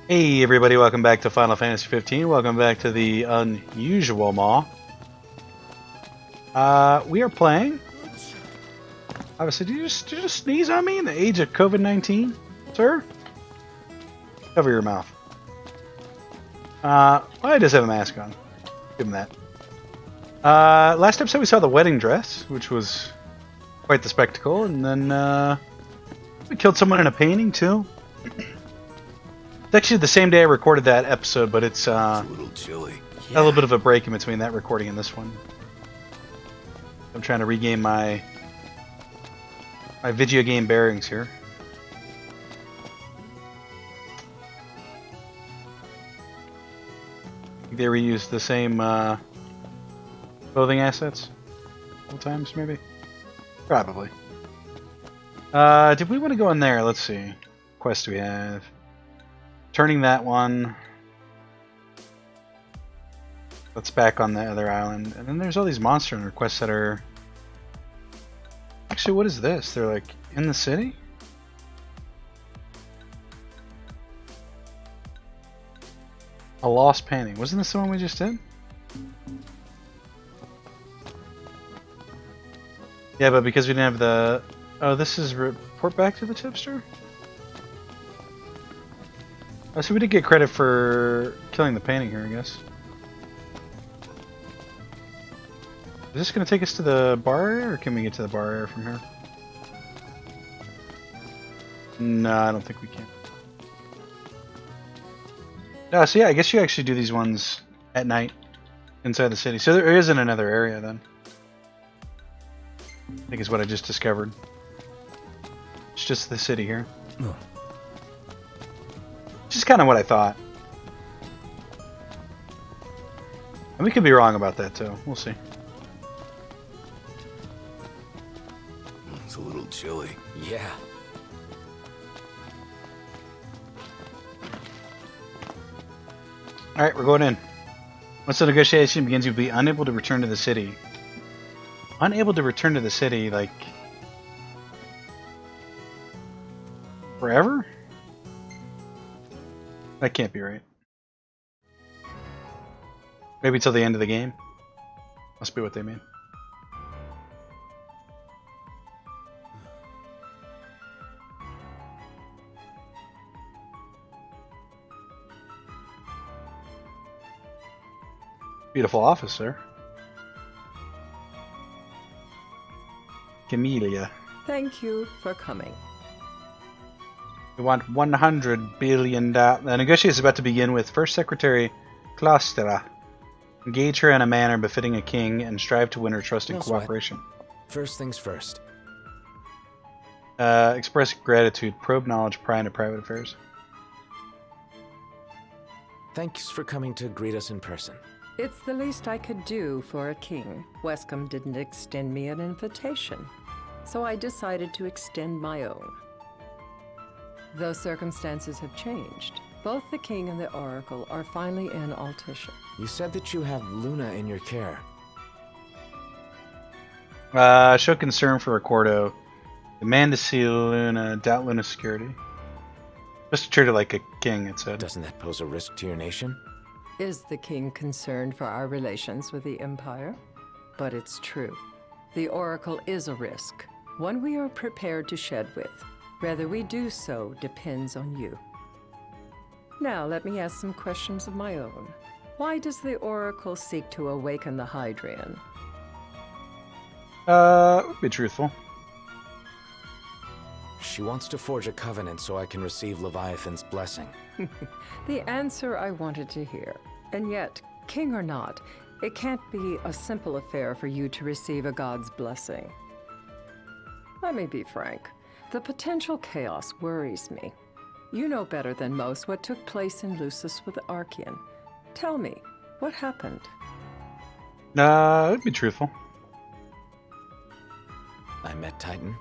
Hey everybody, welcome back to Final Fantasy 15. Welcome back to the Unusual Maw. We are playing. Obviously, did you just sneeze on me in the age of COVID-19, sir? Cover your mouth. Well, I just have a mask on. Give him that. Last episode we saw the wedding dress, which was quite the spectacle, and then we killed someone in a painting too. It's actually the same day I recorded that episode, but it's a little chilly. A little bit of a break in between that recording and this one. I'm trying to regain my video game bearings here. I think they reused the same clothing assets all times, maybe? Probably. Did we want to go in there? Let's see. What quest do we have? Turning that one. That's back on the other island. And then there's all these monster hunter quests that are... Actually, what is this? They're like in the city? A lost painting. Wasn't this the one we just did? Yeah, but because we didn't have the... Oh, this is report back to the tipster? Oh, so we did get credit for killing the painting here, I guess. Is this going to take us to the bar area, or can we get to the bar area from here? No, I don't think we can. No, so yeah, I guess you actually do these ones at night inside the city. So there isn't another area then. I think is what I just discovered. It's just the city here. Oh. Which is kind of what I thought. And we could be wrong about that too. We'll see. It's a little chilly. Yeah. Alright, we're going in. Once the negotiation begins, you'll be unable to return to the city. Unable to return to the city, like... forever? That can't be right. Maybe till the end of the game? Must be what they mean. Beautiful office, sir. Camellia. Thank you for coming. We want $100 billion. The negotiation is about to begin with First Secretary Claustera. Engage her in a manner befitting a king and strive to win her trust and cooperation. First things first. Express gratitude, probe knowledge, pry into private affairs. Thanks for coming to greet us in person. It's the least I could do for a king. Wescombe didn't extend me an invitation, so I decided to extend my own. Though circumstances have changed, both the king and the oracle are finally in Altissia. You said that you have Luna in your care. Show concern for Ricordo. Demand to see Luna, doubt Luna's security. Just treat her like a king, it said. Doesn't that pose a risk to your nation? Is the king concerned for our relations with the Empire? But it's true. The oracle is a risk, one we are prepared to shed with. Whether we do so depends on you. Now, let me ask some questions of my own. Why does the oracle seek to awaken the Hydrian? Be truthful. She wants to forge a covenant so I can receive Leviathan's blessing. The answer I wanted to hear. And yet, king or not, it can't be a simple affair for you to receive a god's blessing. Let me be frank. The potential chaos worries me. You know better than most what took place in Lucis with the Archean. Tell me, what happened? Be truthful. I met Titan,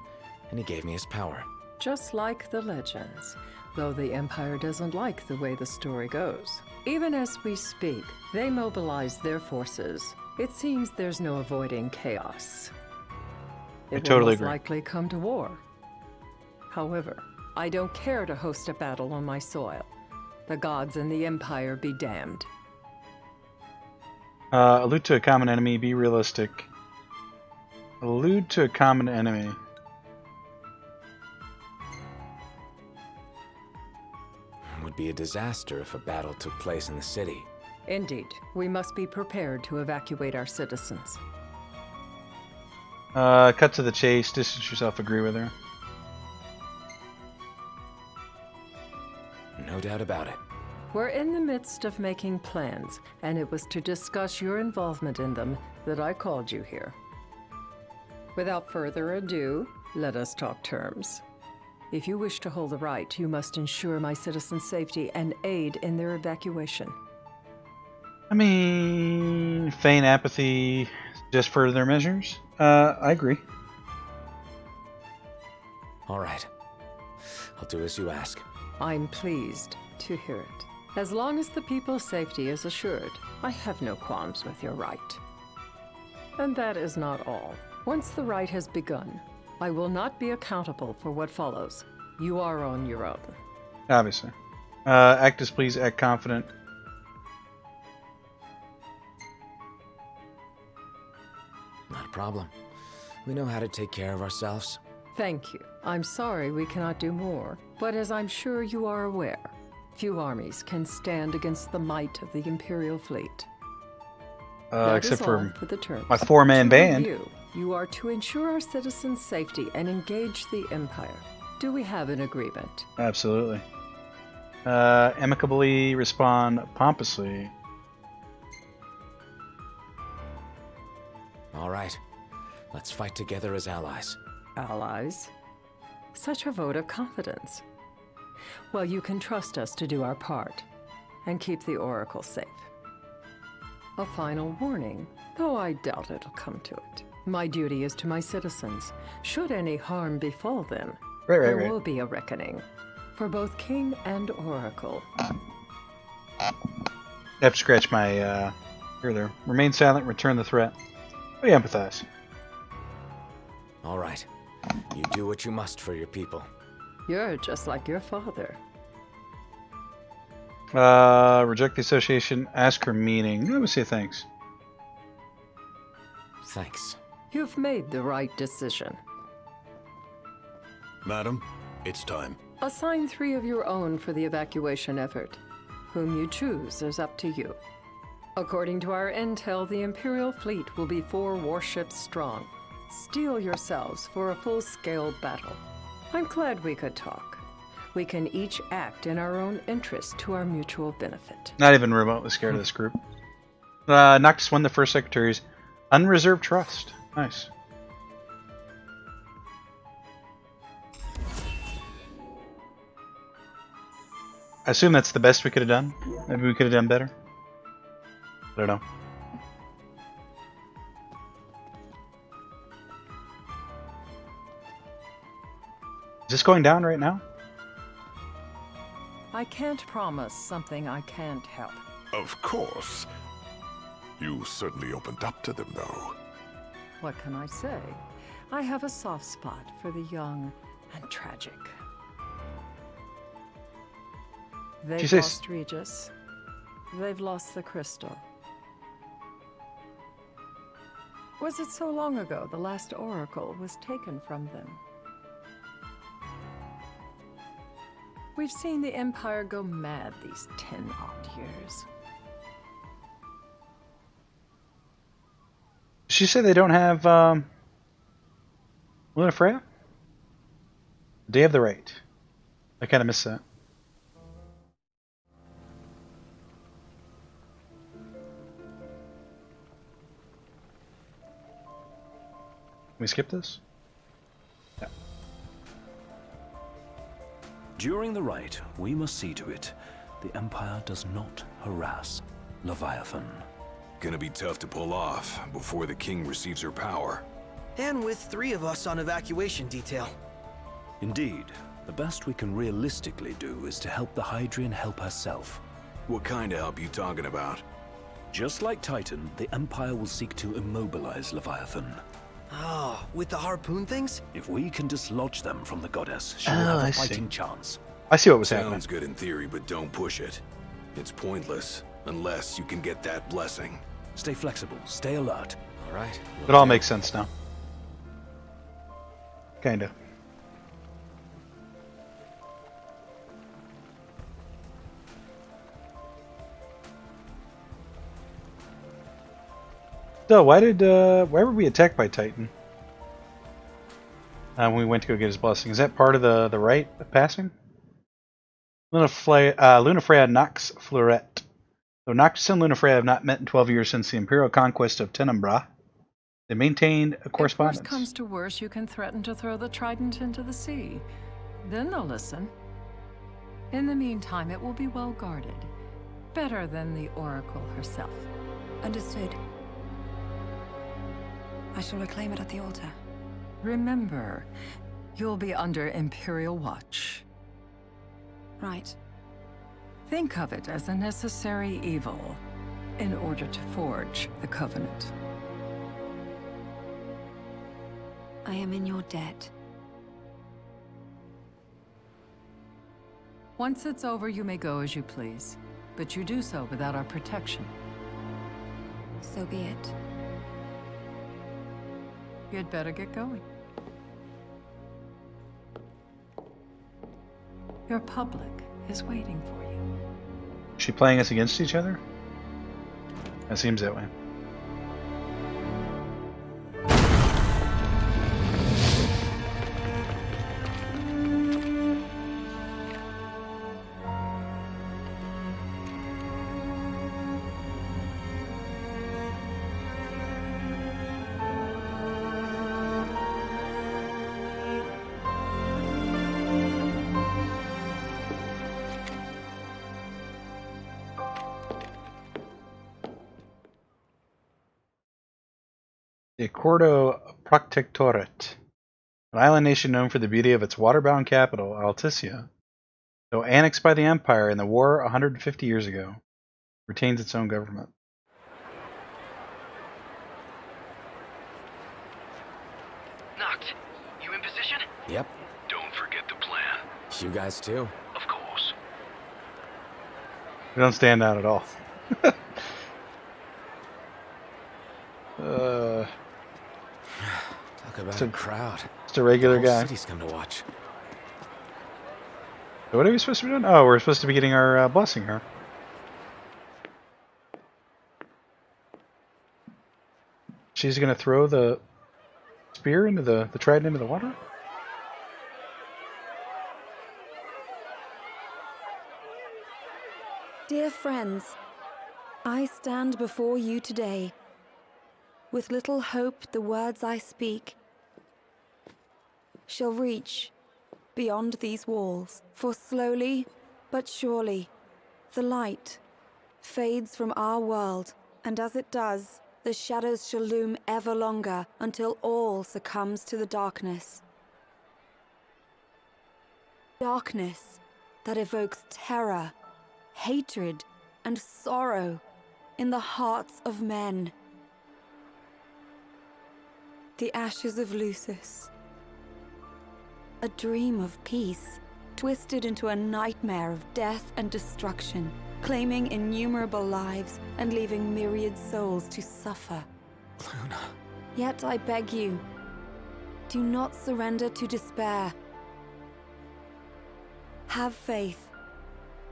and he gave me his power. Just like the legends, though the Empire doesn't like the way the story goes. Even as we speak, they mobilize their forces. It seems there's no avoiding chaos. I It totally will most agree. likely come to war. However, I don't care to host a battle on my soil. The gods and the Empire be damned. Allude to a common enemy. Be realistic. Allude to a common enemy. It would be a disaster if a battle took place in the city. Indeed, we must be prepared to evacuate our citizens. Cut to the chase. Distance yourself. Agree with her. No doubt about it. We're in the midst of making plans, and it was to discuss your involvement in them that I called you here. Without further ado, let us talk terms. If you wish to hold the right, you must ensure my citizens' safety and aid in their evacuation. I mean, feign apathy, just further measures? I agree. All right. I'll do as you ask. I'm pleased to hear it. As long as the people's safety is assured, I have no qualms with your right. And that is not all. Once the rite has begun, I will not be accountable for what follows. You are on your own. Obviously. Act displeased, act confident. Not a problem. We know how to take care of ourselves. Thank you. I'm sorry we cannot do more, but as I'm sure you are aware, few armies can stand against the might of the Imperial fleet. Except for the terms. my four-man band. You are to ensure our citizens' safety and engage the Empire. Do we have an agreement? Absolutely. Amicably respond pompously. All right. Let's fight together as allies. Allies? Such a vote of confidence. Well, you can trust us to do our part and keep the Oracle safe. A final warning, though I doubt it'll come to it. My duty is to my citizens. Should any harm befall them, there will be a reckoning for both King and Oracle. I have to scratch my ear there. Remain silent, return the threat. We empathize. All right. You do what you must for your people. You're just like your father. Reject the association, ask her meaning. Let me say thanks. Thanks. You've made the right decision. Madam, it's time. Assign 3 of your own for the evacuation effort. Whom you choose is up to you. According to our intel, the Imperial fleet will be 4 warships strong. Steel yourselves for a full-scale battle. I'm glad we could talk. We can each act in our own interest to our mutual benefit. Not even remotely scared of this group. Noctis won the first secretary's unreserved trust. Nice. I assume that's the best we could have done. Maybe we could have done better. I don't know. Is this going down right now? I can't promise something I can't help. Of course. You certainly opened up to them, though. What can I say? I have a soft spot for the young and tragic. They've lost Regis. They've lost the crystal. Was it so long ago the last oracle was taken from them? We've seen the Empire go mad these 10-odd years. Did she say they don't have Luna Freya? They have the right. I kind of missed that. Can we skip this? Yeah. During the rite, we must see to it the Empire does not harass Leviathan. Gonna be tough to pull off before the king receives her power. And with 3 of us on evacuation detail. Indeed, the best we can realistically do is to help the Hydrian help herself. What kind of help you talking about? Just like Titan, the Empire will seek to immobilize Leviathan. Oh, with the harpoon things? If we can dislodge them from the goddess, she will have a fighting chance. I see what was happening. Sounds good in theory, but don't push it. It's pointless unless you can get that blessing. Stay flexible. Stay alert. All right. It all makes sense now. Kinda. So why were we attacked by Titan? When we went to go get his blessing. Is that part of the rite of passing? Lunafreya Nox Fleuret. Though Noctis and Lunafreya have not met in 12 years since the Imperial conquest of Tenebrae, they maintained a correspondence. If worse comes to worse, you can threaten to throw the trident into the sea. Then they'll listen. In the meantime, it will be well guarded. Better than the Oracle herself. Understood. I shall reclaim it at the altar. Remember, you'll be under Imperial watch. Right. Think of it as a necessary evil in order to forge the Covenant. I am in your debt. Once it's over, you may go as you please. But you do so without our protection. So be it. You'd better get going. Your public is waiting for you. Is she playing us against each other? It seems that way. The Accordo Protectorat, an island nation known for the beauty of its water-bound capital, Alticia, though annexed by the Empire in the war 150 years ago, retains its own government. Noct, you in position? Yep. Don't forget the plan. You guys too. Of course. We don't stand out at all. Talk about a crowd. Just a regular The whole guy. city's come to watch. So what are we supposed to be doing? Oh, we're supposed to be getting our blessing here. She's gonna throw the spear into the trident into the water? Dear friends, I stand before you today. With little hope the words I speak shall reach beyond these walls. For slowly but surely the light fades from our world, and as it does, the shadows shall loom ever longer until all succumbs to the darkness. Darkness that evokes terror, hatred, and sorrow in the hearts of men. The ashes of Lucis. A dream of peace, twisted into a nightmare of death and destruction, claiming innumerable lives and leaving myriad souls to suffer. Luna. Yet I beg you, do not surrender to despair. Have faith,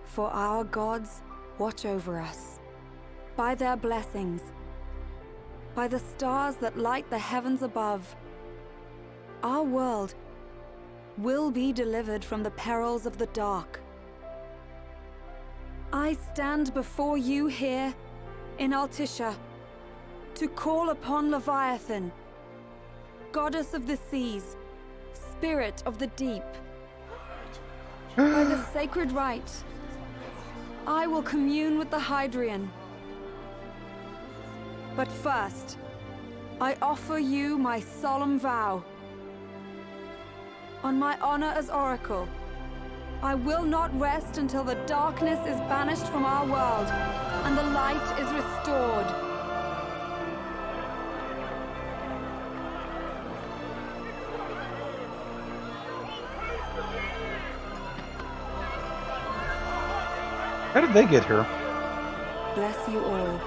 for our gods watch over us. By their blessings, by the stars that light the heavens above, our world will be delivered from the perils of the dark. I stand before you here in Alticia to call upon Leviathan, goddess of the seas, spirit of the deep. By the sacred rite, I will commune with the Hydrian. But first, I offer you my solemn vow. On my honor as Oracle, I will not rest until the darkness is banished from our world and the light is restored. How did they get here? Bless you all.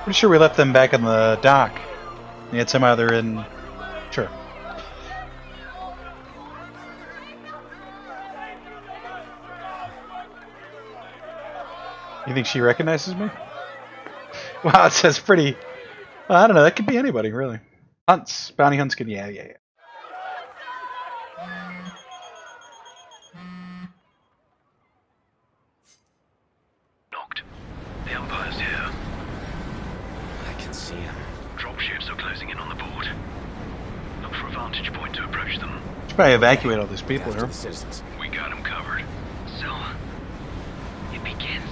Pretty sure we left them back in the dock. They had some other in... Sure. You think she recognizes me? Wow, it says pretty... Well, I don't know, that could be anybody, really. Hunts. Bounty hunts could... Yeah. Knocked. The Empire's here. I can see him. Dropships are closing in on the board. Look for a vantage point to approach them. Should probably evacuate all these people After here. the citizens. We got them covered. So, it begins.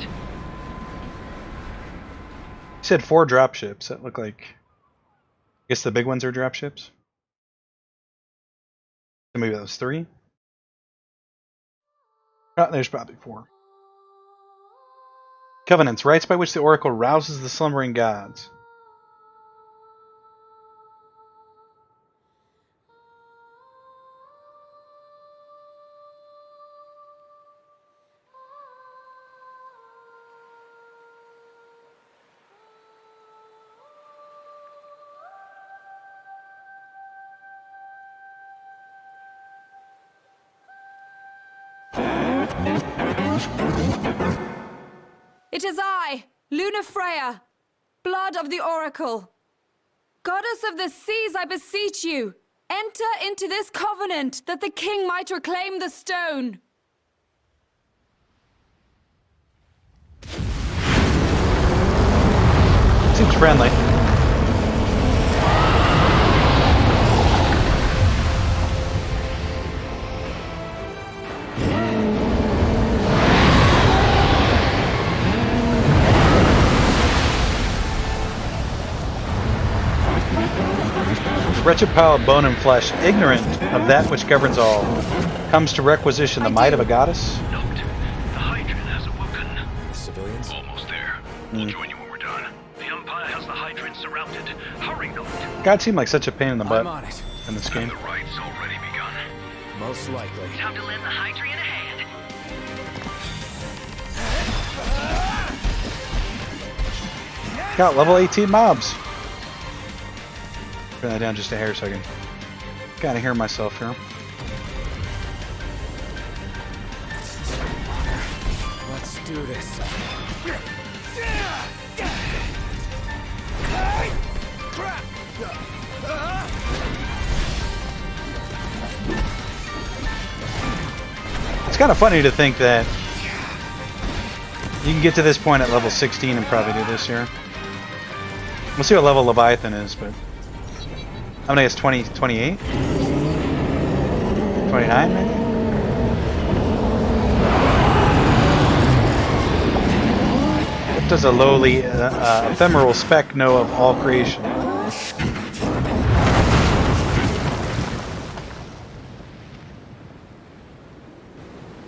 He said 4 dropships. That look like... I guess the big ones are dropships. So maybe that was 3? Oh, there's probably 4. Covenants, rites by which the Oracle rouses the slumbering gods. It is I, Luna Freya, blood of the Oracle. Goddess of the seas, I beseech you, enter into this covenant that the king might reclaim the stone. Seems friendly. Wretched pile of bone and flesh, ignorant of that which governs all, comes to requisition the might of a goddess. Knocked. The Hydra has awoken. The civilians? Almost there. We'll join you when we're done. The Empire has the Hydra surrounded. Hurry, Knocked. God seemed like such a pain in the butt I'm on it. in this And game. the right's already begun. Most likely. Time to lend the Hydra a hand. Got level 18 mobs. Turn that down just a hair so I can kind of hear myself here. Let's do this. It's kind of funny to think that you can get to this point at level 16 and probably do this here. We'll see what level Leviathan is, but how many is 20, 28? 29 maybe? What does a lowly, ephemeral speck know of all creation?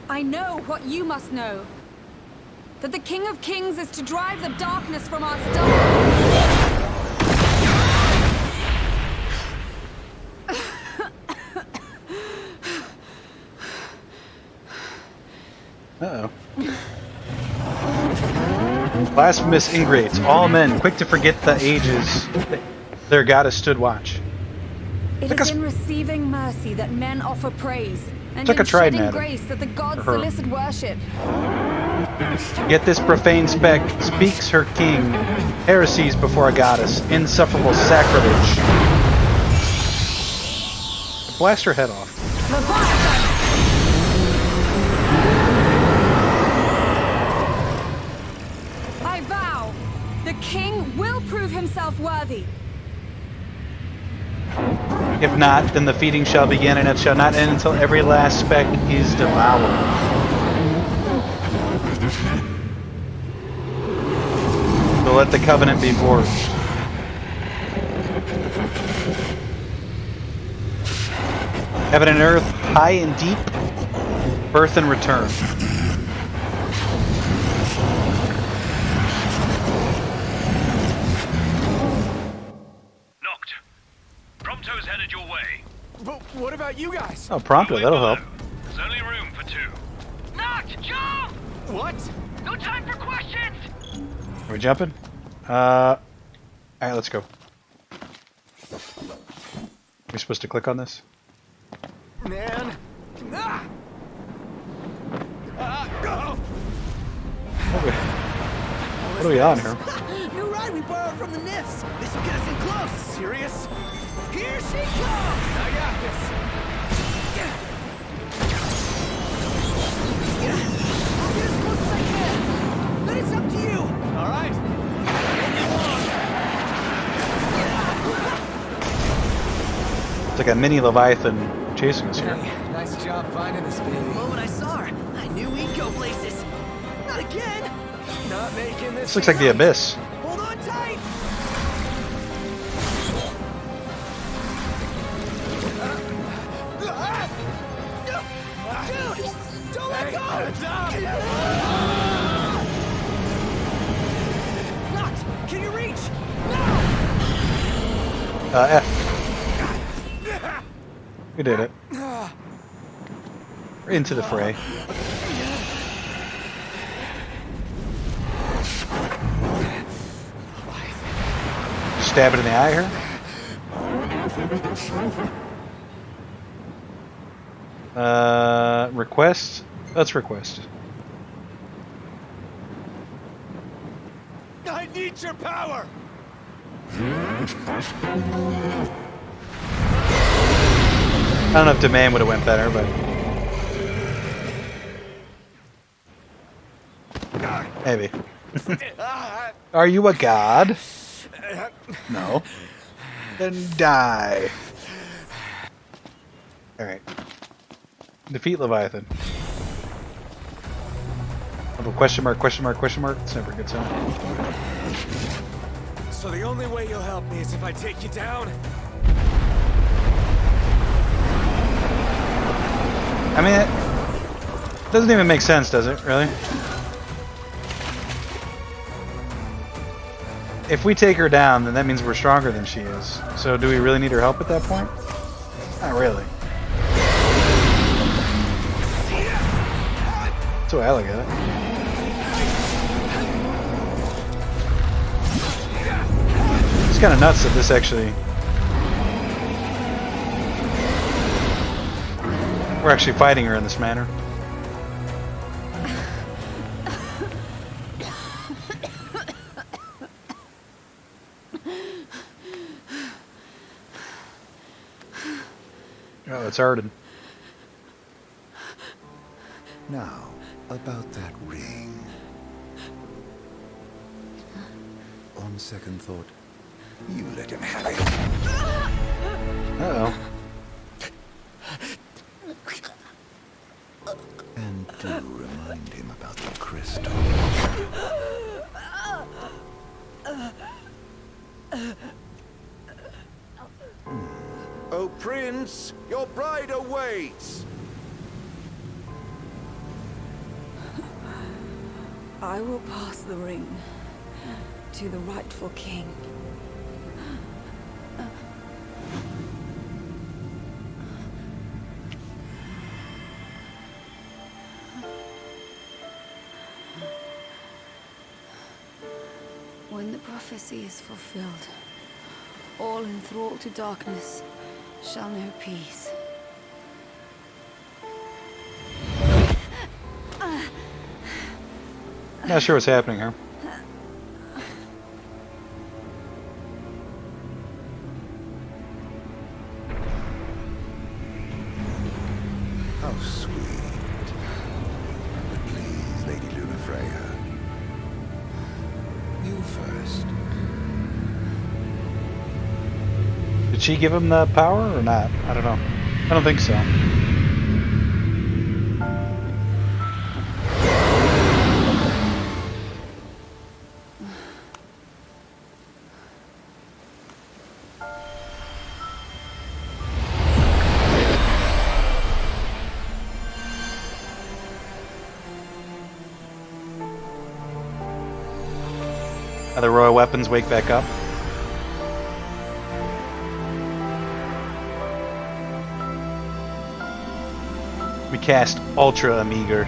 I know what you must know. That the King of Kings is to drive the darkness from our star. Uh-oh. Blasphemous ingrates, all men, quick to forget the ages their goddess stood watch. It Took is us- in receiving mercy that men offer praise, and Took in a trident shedding at him. grace that the gods Or her. solicit worship. Yet this profane speck speaks her king, heresies before a goddess, insufferable sacrilege. Blast her head off. Leviathan! I vow, the king will prove himself worthy. If not, then the feeding shall begin, and it shall not end until every last speck is devoured. So let the covenant be forged. Heaven and earth, high and deep, birth and return. Knocked. Prompto's headed your way. But what about you guys? Oh, Prompto, that'll help. There's only room for 2. Knocked! Jump! What? No time for questions! Are we jumping? Alright, let's go. We're supposed to click on this? Man. Ah! What are we on here? New ride we borrowed from the Nifs. This will get us in close. Serious? Here she comes. I got this. I'll get as close as I can. Then it's up to you. All right. It's like a mini Leviathan chasing us here. Nice job finding this baby. The moment I saw her, I knew we'd go places. Not again. Not making this. This looks like the Abyss. Hold on tight. Dude, don't let go. Locked. Can you reach? No. F. We did it. We're into the fray. Stab it in the eye here. Request? Let's request. I need your power. I don't know if demand would have went better, but maybe. Are you a god? No. Then die. Alright. Defeat Leviathan. Little question mark, question mark, question mark. It's never a good sign. So the only way you'll help me is if I take you down? I mean, it doesn't even make sense, does it? Really? If we take her down, then that means we're stronger than she is. So do we really need her help at that point? Not really. That's the way I look at it. It's kind of nuts that this actually... We're actually fighting her in this manner. Oh, it's Arden. Now, about that ring. On second thought, you let him have it. Uh-oh. And do remind him about the crystal. Oh, Prince, your bride awaits! I will pass the ring to the rightful king. When the prophecy is fulfilled, all enthralled to darkness shall know peace. Not sure what's happening here. How sweet. But please, Lady Lunafreya. You first. Did she give him the power or not? I don't know. I don't think so. Now the royal weapons wake back up. We cast Ultra Ameager.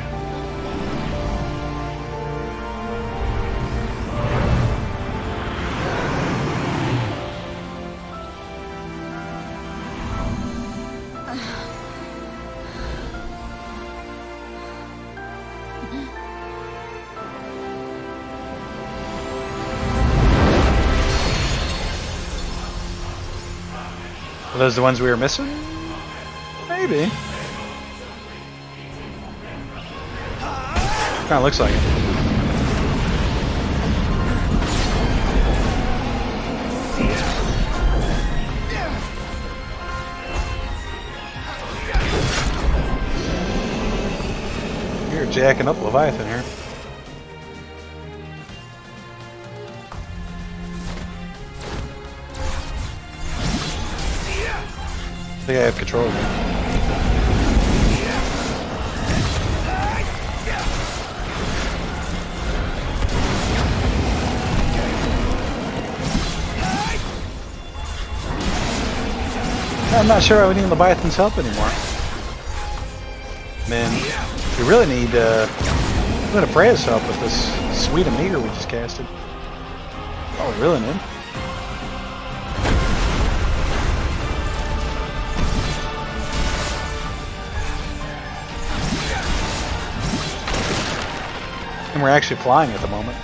Are those the ones we were missing? Maybe. Kinda looks like it. You're jacking up Leviathan here. I think I have control of it. I'm not sure I would need Leviathan's help anymore. Man, we really need Freya's help with this sweet meter we just casted. Oh, we really need. And we're actually flying at the moment.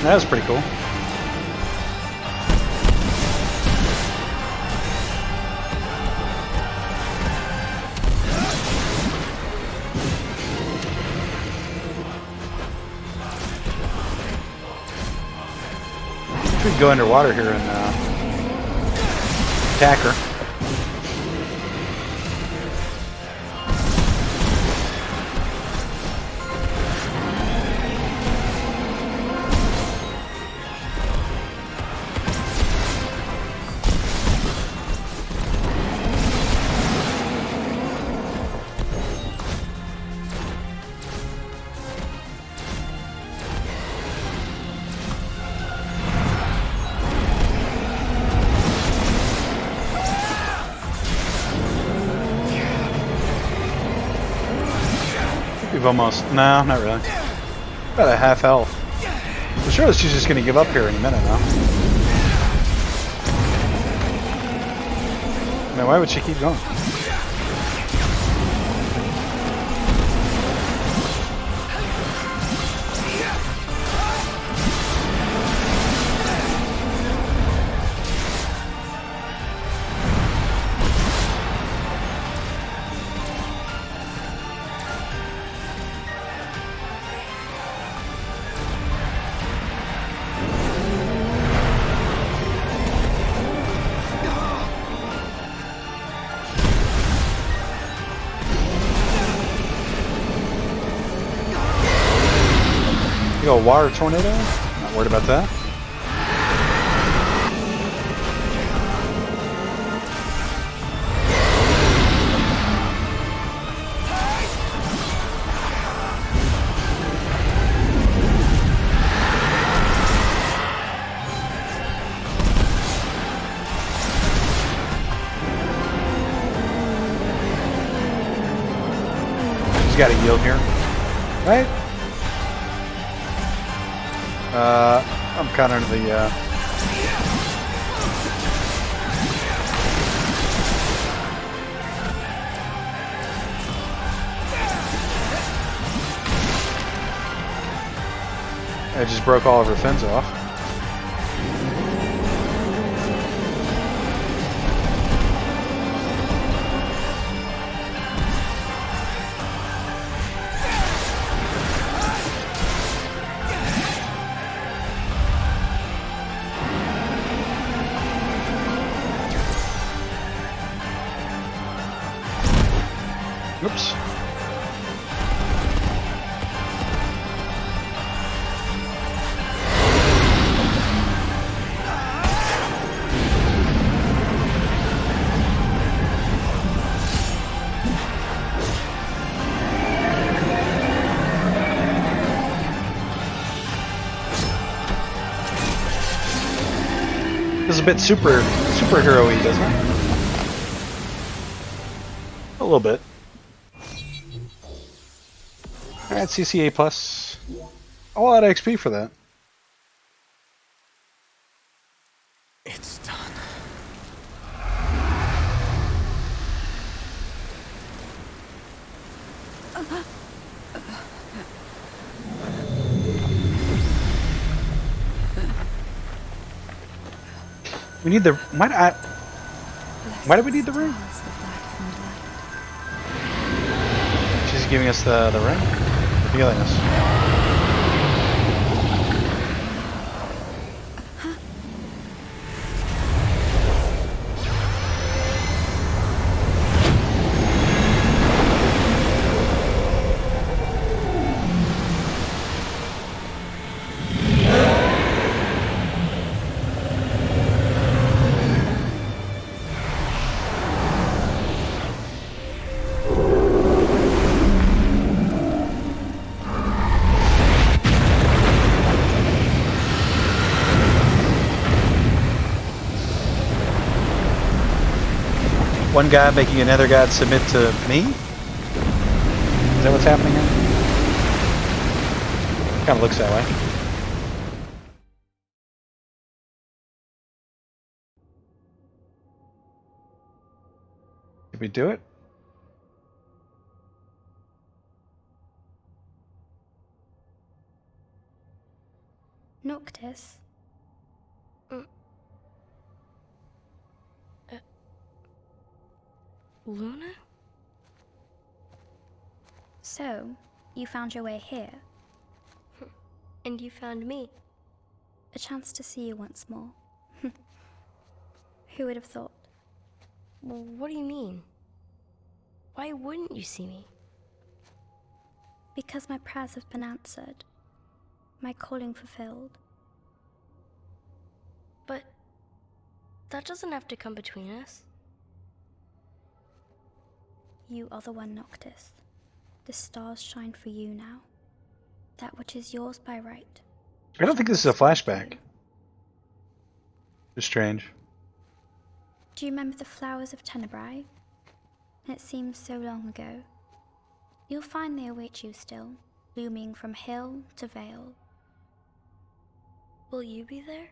That was pretty cool. We could go underwater here and attack her. We've almost... No, not really. About a half health. I'm sure she's just going to give up here in a minute now. Man, why would she keep going? You got a water tornado? Not worried about that. She's got a yield here, right? I'm kind of under the, I just broke all of her fins off. Oops. Feels a bit superhero-y, doesn't it? A little bit. Alright, CCA plus. A lot of XP for that. It's done. We need the... Why do we need the ring? She's giving us the ring? Healing us. One god making another god submit to me? Is that what's happening here? Kind of looks that way. Did we do it? Noctis? Luna? So, you found your way here. And you found me. A chance to see you once more. Who would have thought? Well, what do you mean? Why wouldn't you see me? Because my prayers have been answered. My calling fulfilled. But that doesn't have to come between us. You are the one, Noctis. The stars shine for you now. That which is yours by right. I don't think this is a flashback. It's strange. Do you remember the flowers of Tenebrae? It seems so long ago. You'll find they await you still, blooming from hill to vale. Will you be there?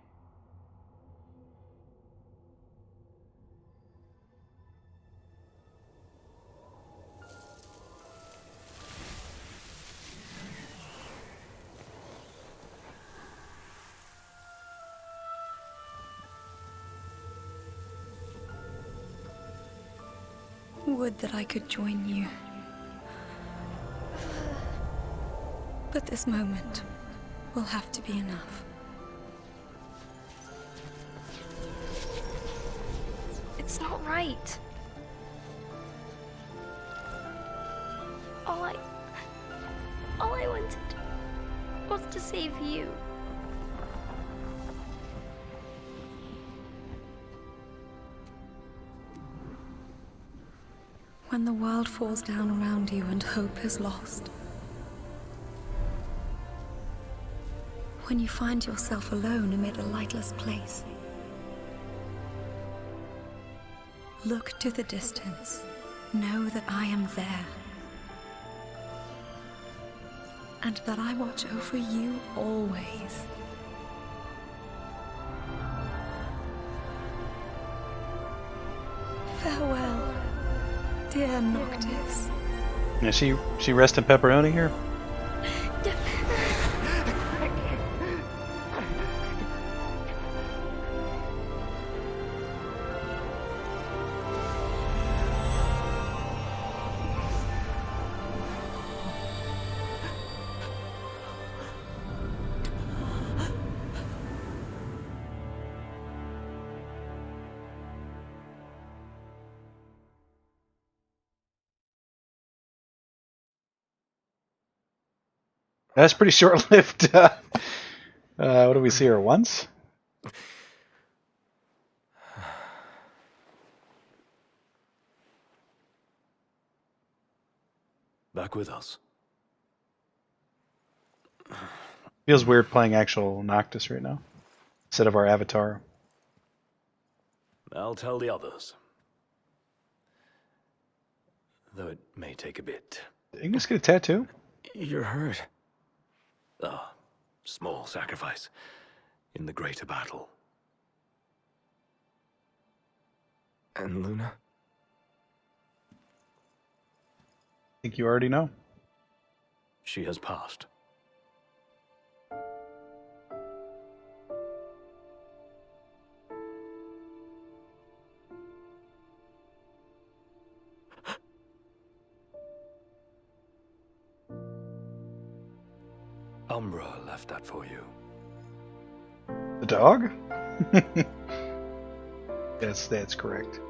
Would that I could join you. But this moment will have to be enough. It's not right. All I wanted was to save you. When the world falls down around you and hope is lost. When you find yourself alone amid a lightless place. Look to the distance. Know that I am there. And that I watch over you always. Farewell, dear Noctis. Yeah, she resting pepperoni here? That's pretty short-lived. What do we see her once? Back with us. Feels weird playing actual Noctis right now instead of our avatar. I'll tell the others. Though it may take a bit. Did Ignis get a tattoo? You're hurt. Ah, small sacrifice in the greater battle. And Luna? I think you already know. She has passed. Umbra left that for you. The dog? Yes, that's correct.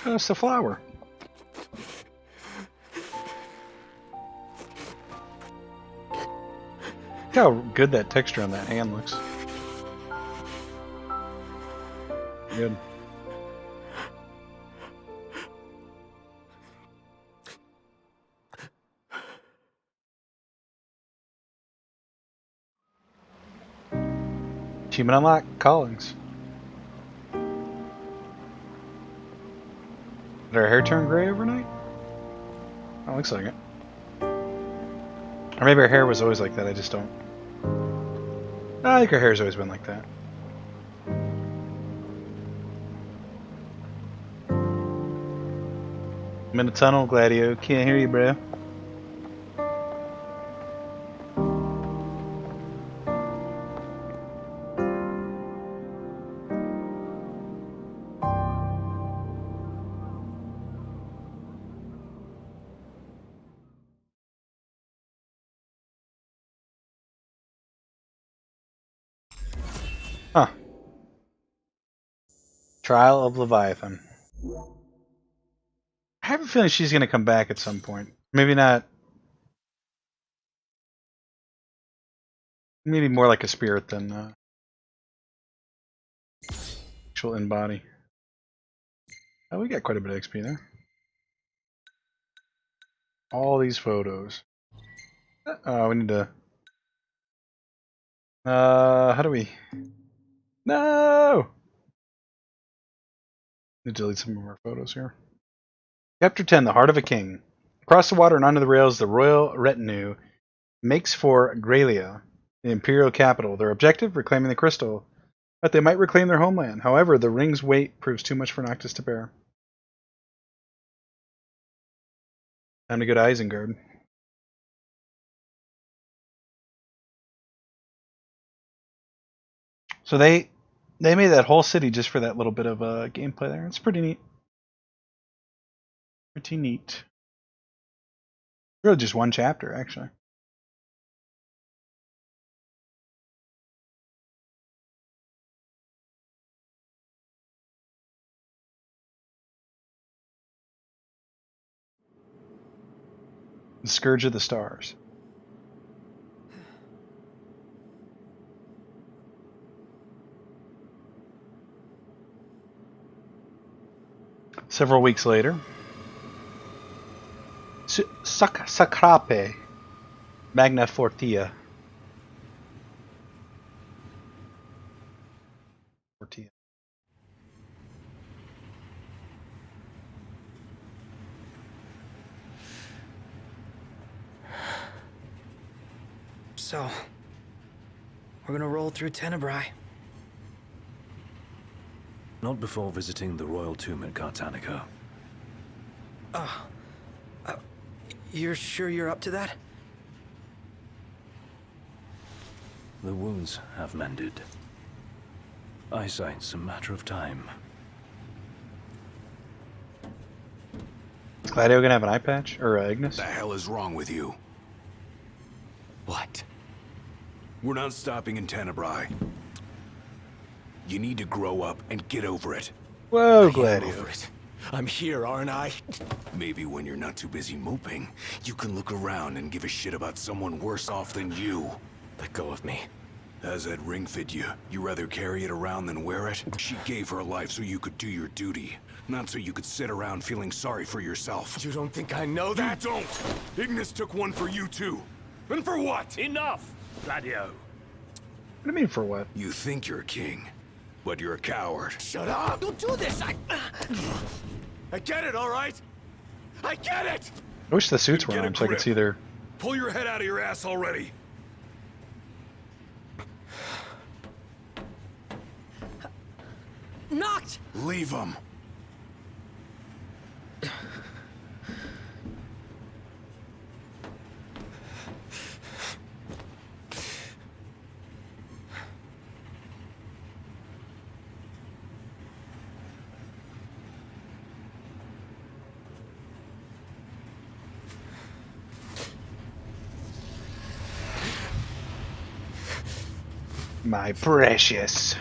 Oh, it's the flower. Look how good that texture on that hand looks. Good. Achievement unlocked. Callings. Did her hair turn gray overnight? Oh, looks like it. Or maybe her hair was always like that, I just don't... I think her hair's always been like that. I'm in a tunnel, Gladio. Can't hear you, bro. Huh. Trial of Leviathan. I have a feeling she's going to come back at some point. Maybe not. Maybe more like a spirit than actual in-body. Oh, we got quite a bit of XP there. All these photos. Oh, we need to... how do we... No! Need to delete some of our photos here. Chapter 10, The Heart of a King. Across the water and onto the rails, the royal retinue makes for Graelia, the imperial capital. Their objective, reclaiming the crystal, but they might reclaim their homeland. However, the ring's weight proves too much for Noctis to bear. Time to go to Isengard. So they made that whole city just for that little bit of gameplay there. It's pretty neat. Pretty neat. Really just one chapter, actually. The Scourge of the Stars. Several weeks later, Sacrape, Magna Fortia. So, we're gonna roll through Tenebrae. Not before visiting the royal tomb at Cartanica. You're sure you're up to that? The wounds have mended. Eyesight's a matter of time. Is Gladio gonna have an eye patch? Or Ignis? What the hell is wrong with you? What? We're not stopping in Tenebrae. You need to grow up and get over it. Whoa, I am Gladio. over it. I'm here, aren't I? Maybe when you're not too busy moping, you can look around and give a shit about someone worse off than you. Let go of me. How's that ring fit you? You rather carry it around than wear it? She gave her life so you could do your duty, not so you could sit around feeling sorry for yourself. You don't think I know that? You don't! Ignis took one for you too. And for what? Enough, Gladio. do you mean for what? You think you're a king, but you're a coward. Shut up! Don't do this! I get it, all right? I get it! I wish the suits were Get a on so I could grip. see their... Pull your head out of your ass already. Knocked! Leave him. My precious.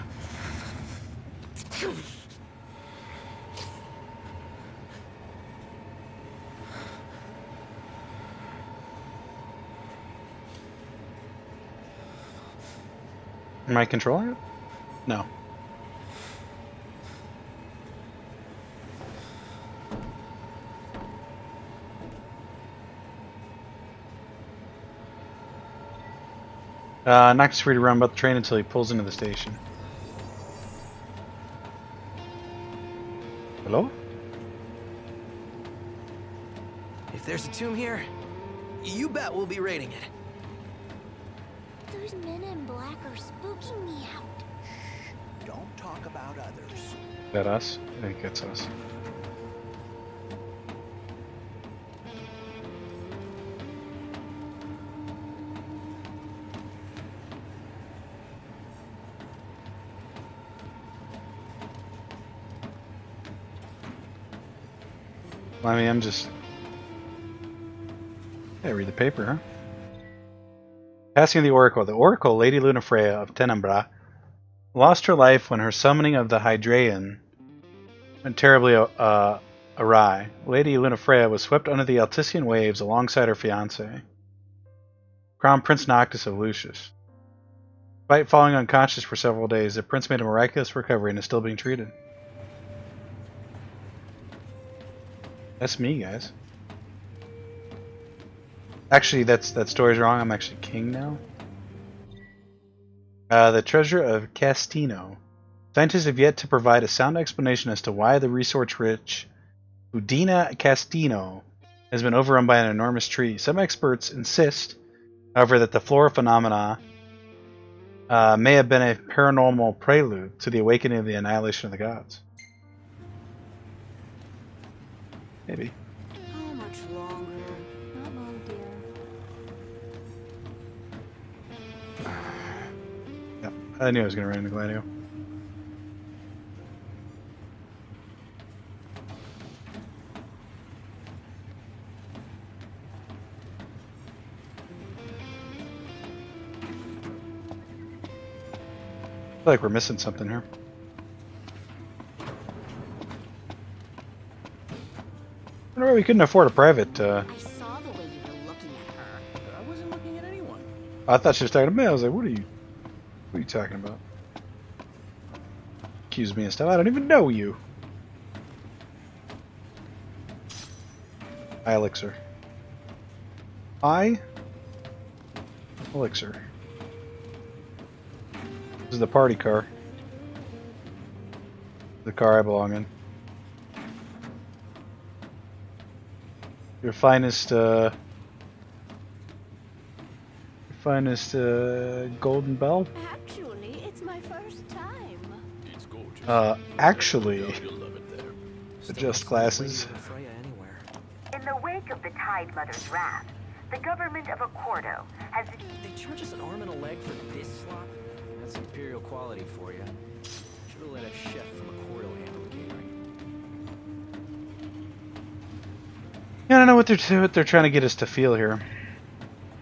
Am I controlling it? No. Nox is free to run about the train until he pulls into the station. Hello? If there's a tomb here, you bet we'll be raiding it. Those men in black are spooking me out. Don't talk about others. Is that us? I think it's us. I mean, I'm just... Yeah, read the paper, huh? Passing of the Oracle. The Oracle, Lady Lunafreya of Tenebrae, lost her life when her summoning of the Hydraean went terribly awry. Lady Lunafreya was swept under the Altician waves alongside her fiancé, Crown Prince Noctis of Lucius. Despite falling unconscious for several days, the prince made a miraculous recovery and is still being treated. That's me, guys. Actually, that story's wrong. I'm actually king now. The treasure of Castino. Scientists have yet to provide a sound explanation as to why the resource-rich Udina Castino has been overrun by an enormous tree. Some experts insist, however, that the flora phenomena may have been a paranormal prelude to the awakening of the annihilation of the gods. Maybe. How much longer? Not long, dear. Yep, I knew I was going to run into Gladio. I feel like we're missing something here. I wonder why we couldn't afford a private. I saw the way you were looking at her. I wasn't looking at anyone. I thought she was talking to me. I was like, what are you talking about? Accuse me of stuff. I don't even know you. Hi, Elixir. Hi, Elixir. This is the party car. The car I belong in. Your finest golden bell? Actually, it's my first time. It's gorgeous. Actually, You'll love it there. adjust glasses. Freya anywhere. In the wake of the Tide Mother's wrath, the government of Accordo has... They charge us an arm and a leg for this slop? That's imperial quality for you. Should have let a chef from Accordo handle the catering. Yeah, I don't know what they're trying to get us to feel here.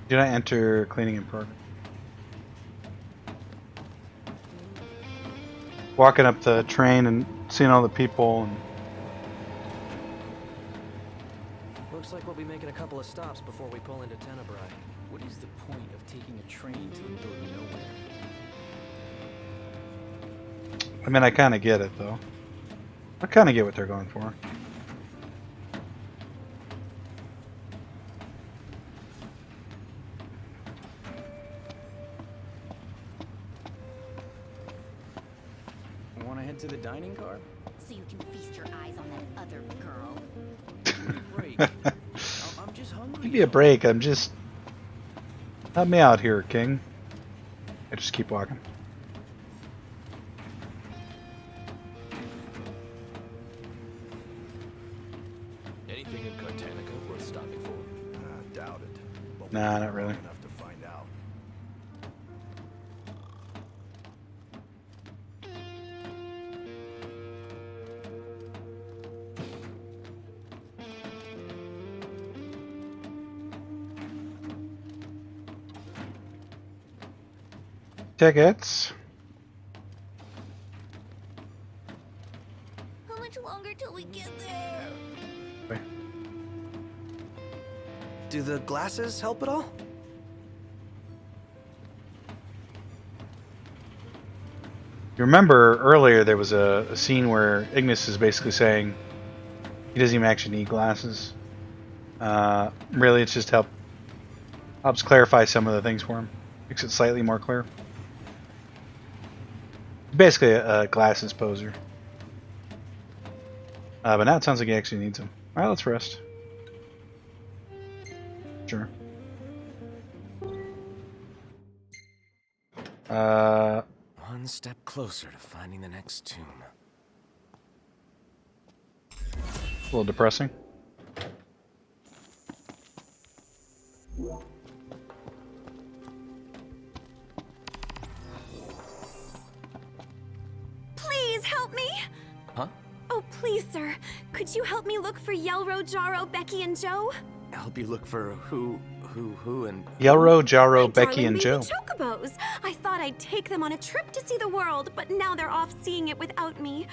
Do not enter cleaning in progress. Walking up the train and seeing all the people and Looks like we'll be making a couple of stops before we pull into Tenebrae. What is the point of taking a train to the middle of nowhere? I mean, I kind of get it though. I kind of get what they're going for. to the dining car? So you can feast your eyes on that other girl. Break. I'm just hungry. Give me a break. I'm just... Help me out here, King. I just keep walking. Anything in Cartanica worth stopping for? Doubt it. But Nah, we're not really. enough to find out. Tickets. How much longer till we get there? Wait. Do the glasses help at all? You remember earlier there was a scene where Ignis is basically saying he doesn't even actually need glasses. Really, it's just helps clarify some of the things for him. Makes it slightly more clear. Basically a glasses poser. But now it sounds like he actually needs them. Alright, let's rest. Sure. One step closer to finding the next tomb. A little depressing. Please help me! Huh? Oh, please, sir. Could you help me look for Yelro, Jaro, Becky, and Joe? Help you look for who, and... Yelro, Jaro, My Becky, darling and baby Joe. Chocobos. I thought I'd take them on a trip to see the world, but now they're off seeing it without me.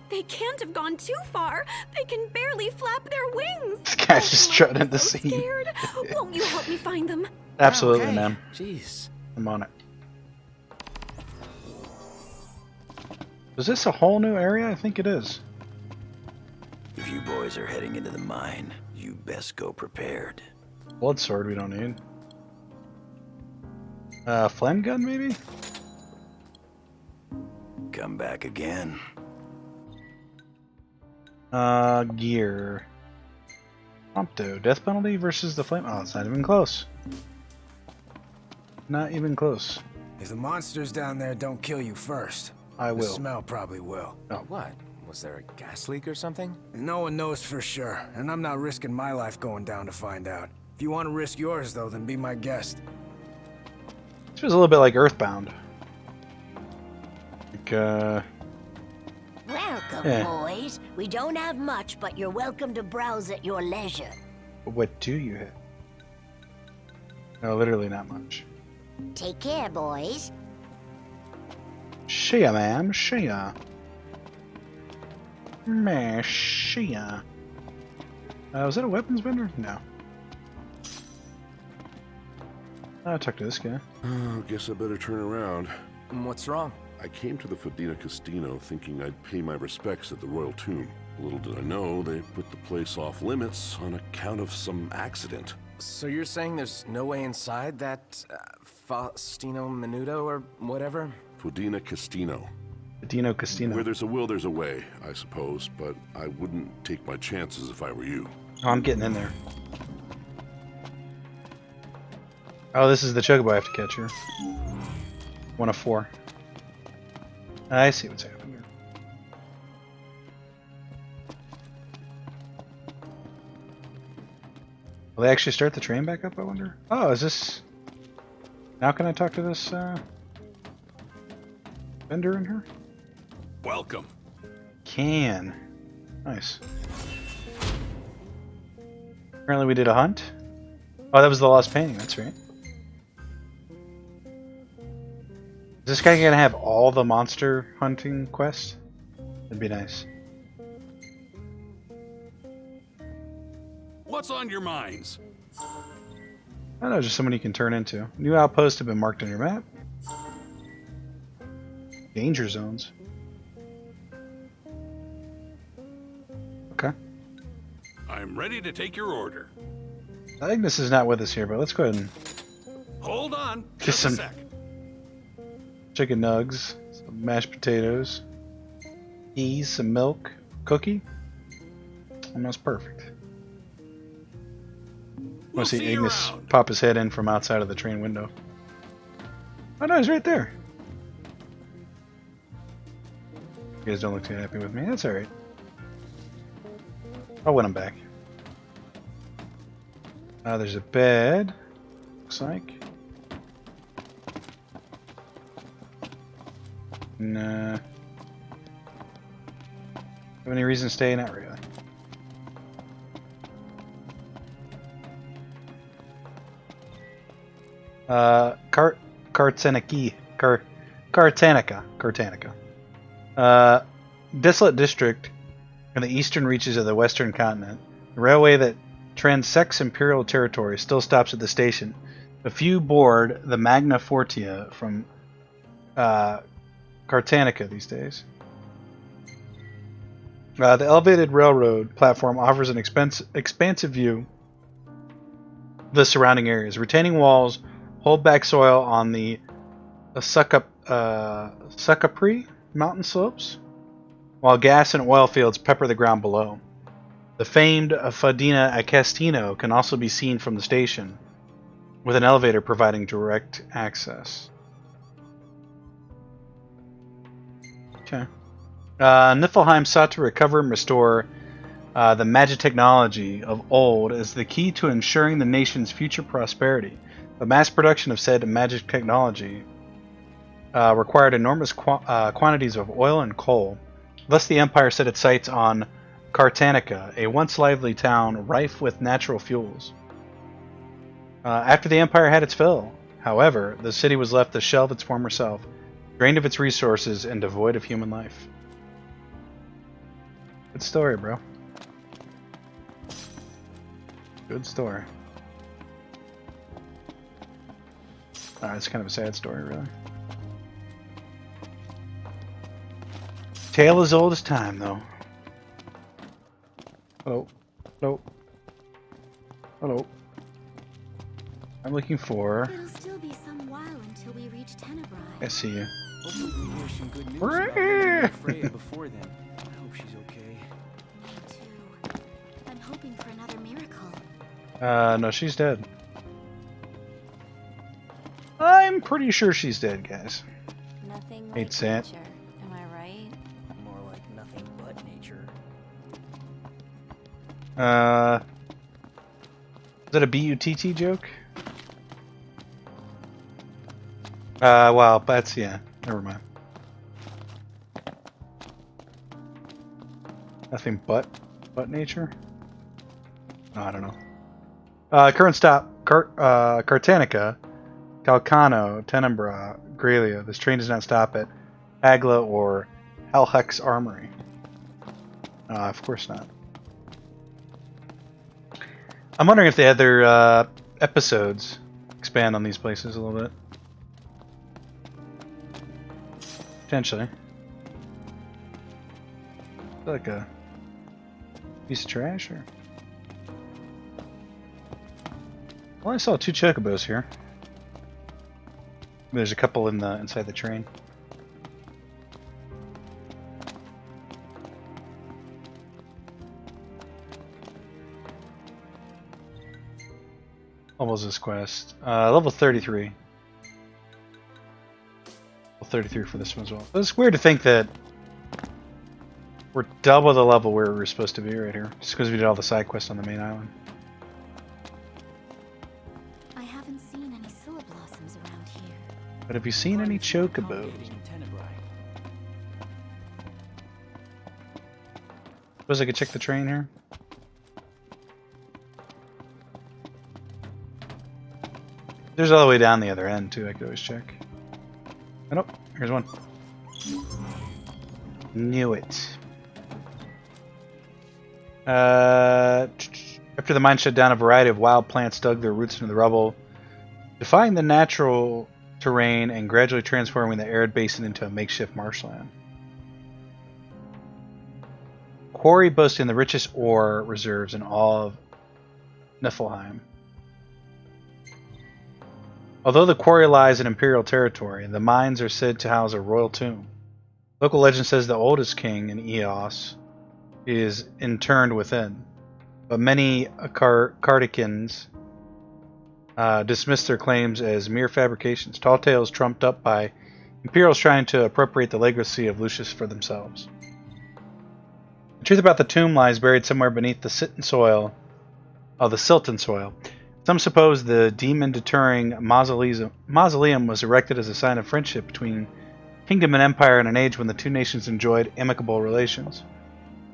They can't have gone too far. They can barely flap their wings. This guy's just strutting at the so scene. scared. Won't you help me find them? Absolutely, Okay. ma'am. Jeez. I'm on it. Is this a whole new area? I think it is. If you boys are heading into the mine, you best go prepared. Blood sword we don't need. Flame gun maybe? Come back again. Gear. Prompto. Death penalty versus the flame. Oh, it's not even close. Not even close. If the monsters down there don't kill you first, I the will. smell probably will. Oh. What? Was there a gas leak or something? No one knows for sure, and I'm not risking my life going down to find out. If you want to risk yours, though, then be my guest. This was a little bit like Earthbound. Like, Welcome, Yeah. boys. We don't have much, but you're welcome to browse at your leisure. what do you hit? No, literally not much. Take care, boys. Shia, ma'am. Shia. Meh, Shia. Was that a weapons vendor? No. I'll talk to this guy. Oh, guess I better turn around. What's wrong? I came to the Fadina Casino thinking I'd pay my respects at the Royal Tomb. Little did I know they put the place off limits on account of some accident. So you're saying there's no way inside that Faustino Menudo or whatever? Fadina Casino. Dino Castino. Where there's a will, there's a way, I suppose, but I wouldn't take my chances if I were you. Oh, I'm getting in there. Oh, this is the chocobo I have to catch here. 1 of 4. I see what's happening here. Will they actually start the train back up, I wonder? Oh, is this... Now can I talk to this, vendor in here? Welcome. Can. Nice. Apparently we did a hunt. Oh, that was the lost painting, that's right. Is this guy gonna have all the monster hunting quests? That'd be nice. What's on your minds? I don't know, just someone you can turn into. New outposts have been marked on your map. Danger zones. Okay. I'm ready to take your order. Ignis is not with us here, but let's go ahead and Hold on. Just Just a some- sec. chicken nugs, some mashed potatoes. peas, some milk, cookie. Almost perfect. We'll Want to see see you Ignis around. pop his head in from outside of the train window. Oh no, he's right there. You guys don't look too happy with me. That's alright. I'll win him back. There's a bed. Looks like. Nah. Have any reason to stay? Not really. Cartanica. Desolate district in the eastern reaches of the western continent. The railway that transects imperial territory still stops at the station. A few board the Magna Fortia from Cartanica these days. The elevated railroad platform offers an expansive view of the surrounding areas. Retaining walls hold back soil on the Sucapri mountain slopes, while gas and oil fields pepper the ground below. The famed Fadina a Castino can also be seen from the station, with an elevator providing direct access. Okay. Niflheim sought to recover and restore the magic technology of old as the key to ensuring the nation's future prosperity. The mass production of said magic technology required enormous quantities of oil and coal. Thus, the Empire set its sights on Cartanica, a once lively town rife with natural fuels. After the Empire had its fill, however, the city was left to shelve its former self, drained of its resources and devoid of human life. Good story, bro. Good story. It's kind of a sad story, really. Tale as old as time, though. Hello. Hello. Hello. I'm looking for... It'll still be some while until we reach Tenebrae. I see you. Hopefully we hear some good news about Lady Freya before then. I hope she's okay. Me too. I'm hoping for another miracle. No, she's dead. I'm pretty sure she's dead, guys. Nothing Hate like saying it. nature, am I right? More like nothing but nature. Is that a BUTT joke? Well, that's, yeah, never mind. Nothing but nature? No, I don't know. Current stop, Cartanica, Calcano, Tenebrae, Gralia. This train does not stop at Agla or Halhex Armory. Of course not. I'm wondering if the other episodes expand on these places a little bit. Potentially. I feel like a piece of trash, or... Well, I saw 2 chocobos here. There's a couple in the inside the train. What was this quest? Level 33. Level 33 for this one as well. It's weird to think that we're double the level where we were supposed to be right here, just because we did all the side quests on the main island. I haven't seen any Scylla blossoms around here. But have you seen any chocobos? Suppose I could check the train here? There's all the way down the other end too, I could always check. Oh, nope, here's one. Knew it. After the mine shut down, a variety of wild plants dug their roots into the rubble, defying the natural terrain and gradually transforming the arid basin into a makeshift marshland. Quarry boasting the richest ore reserves in all of Niflheim. Although the quarry lies in Imperial territory, the mines are said to house a royal tomb. Local legend says the oldest king in Eos is interned within, but many Kardikins dismiss their claims as mere fabrications, tall tales trumped up by Imperials trying to appropriate the legacy of Lucius for themselves. The truth about the tomb lies buried somewhere beneath the Silton soil. Some suppose the demon-deterring mausoleum was erected as a sign of friendship between kingdom and empire in an age when the two nations enjoyed amicable relations.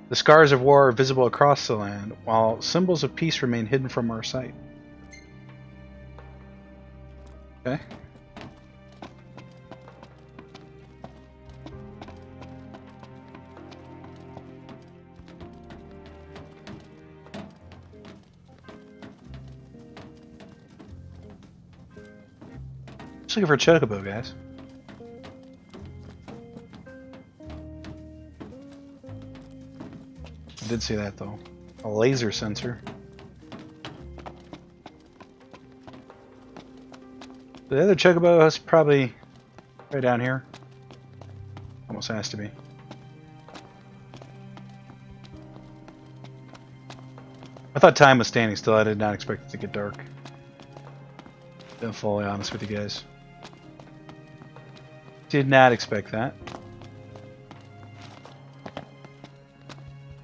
The scars of war are visible across the land, while symbols of peace remain hidden from our sight. Okay. Just looking for a chocobo, guys. I did see that though. A laser sensor. The other chocobo is probably right down here. Almost has to be. I thought time was standing still. I did not expect it to get dark. Being fully honest with you guys. Did not expect that.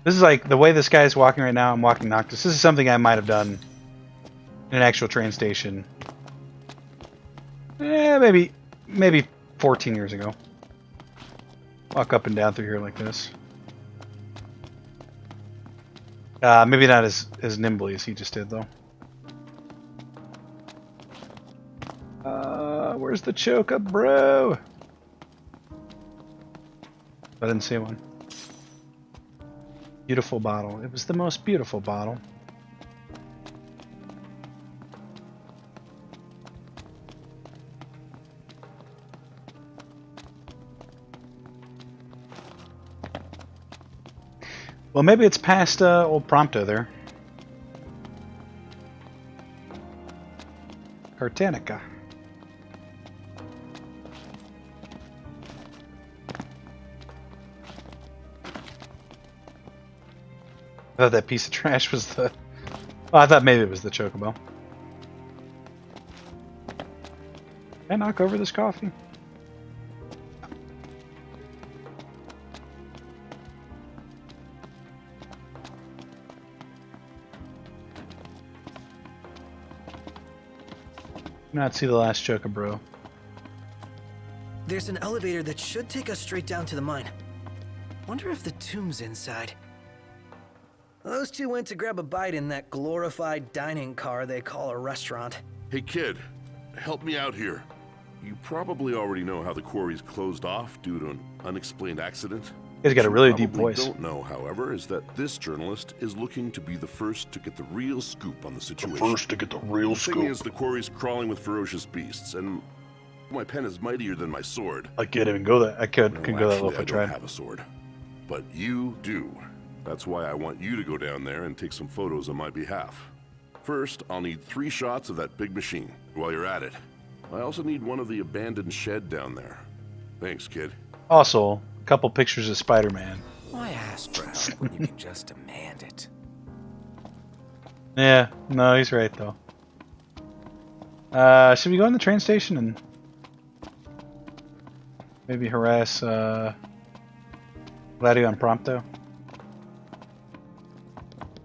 This is like the way this guy is walking right now. I'm walking Noctis. This is something I might have done in an actual train station. Maybe 14 years ago. Walk up and down through here like this. Maybe not as nimbly as he just did, though. Where's the choker, bro? I didn't see one. Beautiful bottle. It was the most beautiful bottle. Well, maybe it's past old Prompto there. Cartanica. I thought that piece of trash was the... Oh, I thought maybe it was the chocobo. Can I knock over this coffee? Not see the last chocobo. There's an elevator that should take us straight down to the mine. Wonder if the tomb's inside. Those two went to grab a bite in that glorified dining car they call a restaurant. Hey kid, help me out here. You probably already know how the quarry's closed off due to an unexplained accident. He's got a really deep voice. What you don't know, however, is that this journalist is looking to be the first to get the real scoop on the situation. The thing is, the quarry's crawling with ferocious beasts, and my pen is mightier than my sword. I can't even go that. I couldn't go that low if I tried. I don't have a sword, but you do. That's why I want you to go down there and take some photos on my behalf. First, I'll need 3 shots of that big machine. While you're at it, I also need one of the abandoned shed down there. Thanks, kid. Also, a couple pictures of Spider-Man. Why ask for help when you can just demand it? Yeah, no, he's right though. Should we go in the train station and maybe harass Gladio and Prompto?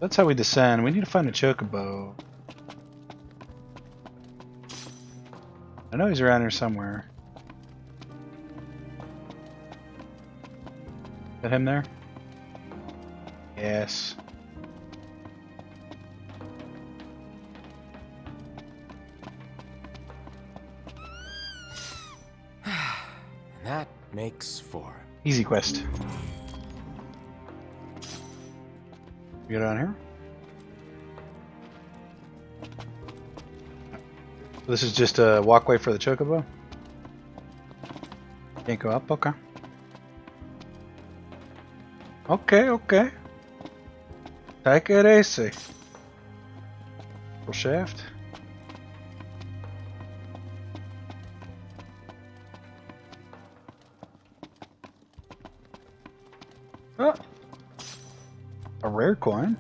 That's how we descend. We need to find a chocobo. I know he's around here somewhere. Is that him there? Yes. That makes 4. Easy quest. We get on here? This is just a walkway for the chocobo? Can't go up? Okay. Okay. Take it easy. Full shaft. Oh. A rare coin.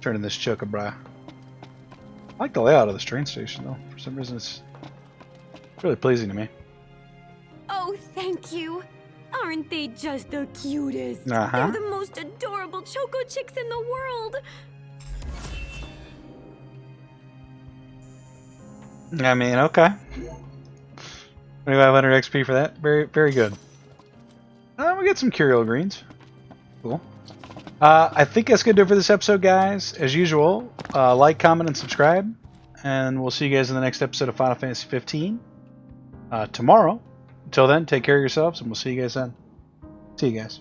Turning this chocobra. I like the layout of this train station, though. For some reason, it's really pleasing to me. Oh, thank you. Aren't they just the cutest? Uh-huh. They're the most adorable choco chicks in the world. I mean, okay. 2500 XP for that. Very, very good. We get some Curial Greens. Cool. I think that's going to do it for this episode, guys. As usual, like, comment, and subscribe. And we'll see you guys in the next episode of Final Fantasy 15 tomorrow. Until then, take care of yourselves, and we'll see you guys then. See you guys.